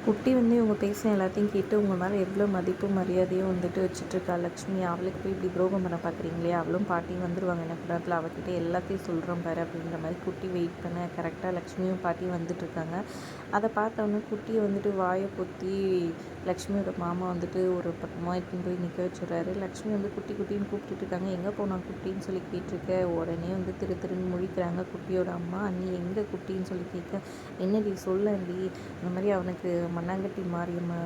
குட்டி வந்து இவங்க பேசின எல்லாத்தையும் கேட்டு உங்க மேலே எவ்வளோ மதிப்பு மரியாதையும் வந்துட்டு வச்சுட்ருக்கா லக்ஷ்மி. அவளுக்கு போய் இப்படி துரோகம் பண்ண பார்க்குறீங்களே, அவளும் பாட்டியும் வந்துடுவாங்க என்ன நேரத்தில், அவகிட்ட எல்லாத்தையும் சொல்கிறோம் பாரு அப்படின்ற மாதிரி குட்டி வெயிட் பண்ண கரெக்டாக லக்ஷ்மியும் பாட்டியும் வந்துட்டுருக்காங்க. அதை பார்த்தோன்னே குட்டியை வந்துட்டு வாயை பொத்தி லக்ஷ்மியோட மாமா வந்துட்டு ஒரு பக்கமாக எடுத்துன்னு போய் நிற்க வச்சுட்றாரு. லக்ஷ்மி வந்து குட்டி குட்டின்னு கூப்பிட்டுட்டு இருக்காங்க. எங்கே போனான் குட்டின்னு சொல்லி கேட்டிருக்க. உடனே வந்து திருன்னு முழிக்கிறாங்க குட்டியோட அம்மா. நீ எங்கே குட்டின்னு சொல்லி கேட்க, என்னடி சொல்லண்டி, இந்த மாதிரி அவனுக்கு மண்ணாங்கட்டி மாரியம்மா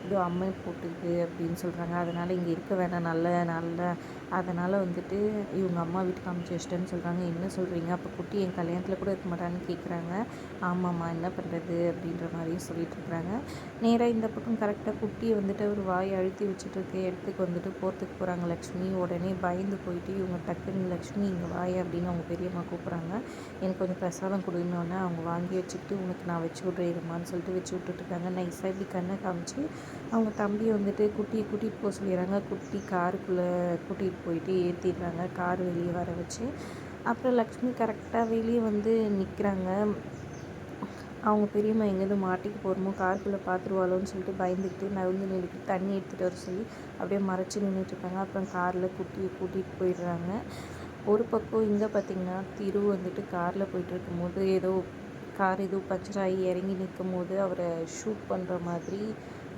ஏதோ அம்மை போட்டுக்கு அப்படின்னு சொல்கிறாங்க. அதனால் இங்கே இருக்க வேணாம் நல்ல அதனால் வந்துட்டு இவங்க அம்மா வீட்டுக்கு அமுச்சு வச்சிட்டேன்னு சொல்கிறாங்க. என்ன சொல்கிறீங்க, அப்போ குட்டி என் கல்யாணத்தில் கூட இருக்க மாட்டான்னு கேட்குறாங்க. ஆமாம்மா என்ன பண்ணுறது அப்படின்ற மாதிரியும் சொல்லிட்டுருக்குறாங்க. நேராக இந்த பக்கம் கரெக்டாக குட்டியை வந்துட்டு ஒரு வாயை அழுத்தி வச்சுட்டு இடத்துக்கு வந்துட்டு போகிறதுக்கு போகிறாங்க லக்ஷ்மி. உடனே பயந்து போயிட்டு இவங்க டக்குன்னு லக்ஷ்மி இங்கே வாயை அப்படின்னு அவங்க பெரியம்மா கூப்பிட்றாங்க. எனக்கு கொஞ்சம் பிரசாதம் கொடுன்னொன்னே அவங்க வாங்கி வச்சுக்கிட்டு உனக்கு நான் வச்சு விட்றேம்மான்னு சொல்லிட்டு வச்சு விட்டுட்ருக்காங்க. நைஸாக இப்படி கண்ணை காமிச்சு அவங்க தம்பி வந்துட்டு குட்டியை கூட்டிகிட்டு போக சொல்லிடுறாங்க. குட்டி காருக்குள்ளே கூட்டிகிட்டு போயிட்டு ஏற்றிடுறாங்க, கார் வெளியே வர வச்சு. அப்புறம் லக்ஷ்மி கரெக்டாக வெளியே வந்து நிற்கிறாங்க. அவங்க பெரியம்மா எங்கேருந்து மாட்டிக்கு போகிறோமோ காருக்குள்ளே பார்த்துருவாளோன்னு சொல்லிட்டு பயந்துக்கிட்டு நகர்ந்து நின்றுட்டு தண்ணி எடுத்துகிட்டு வர சொல்லி அப்படியே மறைச்சி நின்றுட்டுருக்காங்க. அப்புறம் காரில் குட்டியை கூட்டிகிட்டு போயிடுறாங்க. ஒரு பக்கம் இங்கே பார்த்திங்கன்னா திரு வந்துட்டு காரில் போயிட்டு இருக்கும்போது ஏதோ கார் எதுவும் பஞ்சர் ஆகி இறங்கி நிற்கும் போது அவரை ஷூட் பண்ணுற மாதிரி,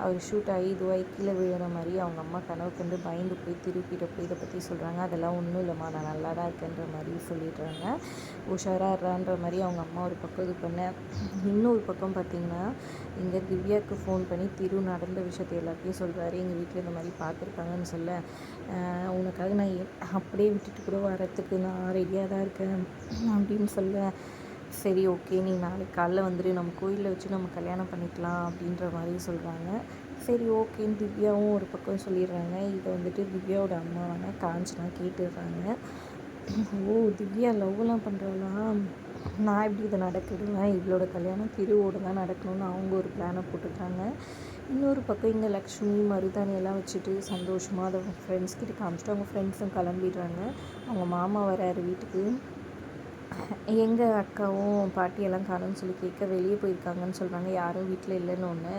அவர் ஷூட் ஆகி இதுவாகி கீழே விழுற மாதிரி அவங்க அம்மா கனவு கண்டு பயந்து போய் திருப்பிட்ட போய் இதை பற்றி சொல்கிறாங்க. அதெல்லாம் ஒன்றும் இல்லைம்மா, நான் நல்லா தான் இருக்கேன்ற மாதிரி சொல்லிடுறாங்க. உஷாராடுறான்ற மாதிரி அவங்க அம்மா ஒரு பக்கம் இது பண்ண, இன்னொரு பக்கம் பார்த்திங்கன்னா இங்கே திவ்யாவுக்கு ஃபோன் பண்ணி திரு நடந்த விஷயத்தை எல்லாத்தையும் சொல்கிறாரு. எங்கள் வீட்டில் இந்த மாதிரி பார்த்துருக்காங்கன்னு சொல்ல, உனக்காக நான் அப்படியே விட்டுட்டு கூட வரத்துக்கு நான் ரெடியாக தான் இருக்கேன் அப்படின்னு சொல்ல, சரி ஓகே நீ நாளைக்கு காலைல வந்துட்டு நம்ம கோயிலில் வச்சு நம்ம கல்யாணம் பண்ணிக்கலாம் அப்படின்ற மாதிரி சொல்கிறாங்க. சரி ஓகேன்னு திவ்யாவும் ஒரு பக்கம் சொல்லிடுறாங்க. இதை வந்துட்டு திவ்யாவோட அம்மாவான காஞ்சனா கேட்டுடுறாங்க. ஓ திவ்யா லவ்லாம் பண்ணுறாளா, நான் எப்படி இதை நடக்கிடுவேன், இவளோட கல்யாணம் திருவோடு தான் நடக்கணும்னு அவங்க ஒரு பிளானை போட்டுக்கிறாங்க. இன்னொரு பக்கம் இங்கே லக்ஷ்மி மருதாணி எல்லாம் வச்சுட்டு சந்தோஷமாக அதை ஃப்ரெண்ட்ஸ்கிட்ட காமிச்சிட்டு அவங்க ஃப்ரெண்ட்ஸும் கிளம்பிடுறாங்க. அவங்க மாமா வராரு வீட்டுக்கு. எங்கள் அக்காவும் பாட்டியெல்லாம் காணும்னு சொல்லி கேட்க வெளியே போயிருக்காங்கன்னு சொல்கிறாங்க. யாரும் வீட்டில் இல்லைன்னு ஒன்று.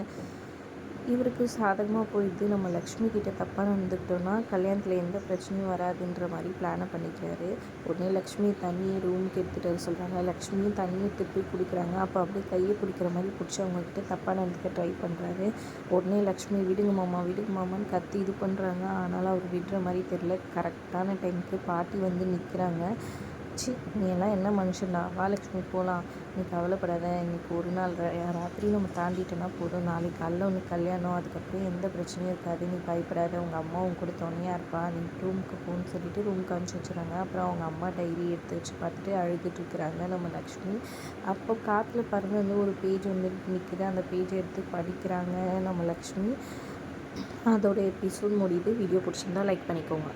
இவருக்கு சாதகமாக போயிடுது. நம்ம லக்ஷ்மி கிட்ட தப்பாக நடந்துக்கிட்டோன்னா கல்யாணத்தில் எந்த பிரச்சனையும் வராதுன்ற மாதிரி பிளானை பண்ணிக்கிறாரு. உடனே லக்ஷ்மி தண்ணி ரூமுக்கு எடுத்துகிட்டு வர சொல்கிறாங்க. லக்ஷ்மியும் தண்ணி எடுத்துகிட்டு போய் குடிக்கிறாங்க. அப்போ அப்படியே கையை பிடிக்கிற மாதிரி பிடிச்சி அவங்கக்கிட்ட தப்பாக நடந்துக்க ட்ரை பண்ணுறாரு. உடனே லக்ஷ்மி விடுங்க மாமான்னு கத்தி இது பண்ணுறாங்க. ஆனாலும் அவர் விடுற மாதிரி தெரில. கரெக்டான டைமுக்கு பாட்டி வந்து நிற்கிறாங்க. நீ எல்லாம் என்ன மனுஷன்டா, வாலட்சுமி போகலாம், நீ கவலைப்படாத, இன்றைக்கி ஒரு நாள் ராத்திரி நம்ம தாண்டிட்டோன்னா போதும், நாளைக்கு காலைல உனக்கு கல்யாணம், அதுக்கப்புறம் எந்த பிரச்சனையும் இருக்காது, நீ பயப்படாத, உங்கள் அம்மாவும் கூட துணையாக இருப்பா, நீ ரூமுக்கு போன்னு சொல்லிட்டு ரூமுக்கு அனுப்பிச்சி வச்சுறாங்க. அப்புறம் அவங்க அம்மா டைரி எடுத்து வச்சு பார்த்துட்டு அழுதுட்டுருக்குறாங்க நம்ம லக்ஷ்மி. அப்போ காற்றுல பாருங்கள் வந்து ஒரு பேஜ் வந்து நிற்கிது. அந்த பேஜை எடுத்து படிக்கிறாங்க நம்ம லக்ஷ்மி. அதோட எபிசோட் முடியுது. வீடியோ பிடிச்சிருந்தா லைக் பண்ணிக்கோங்க.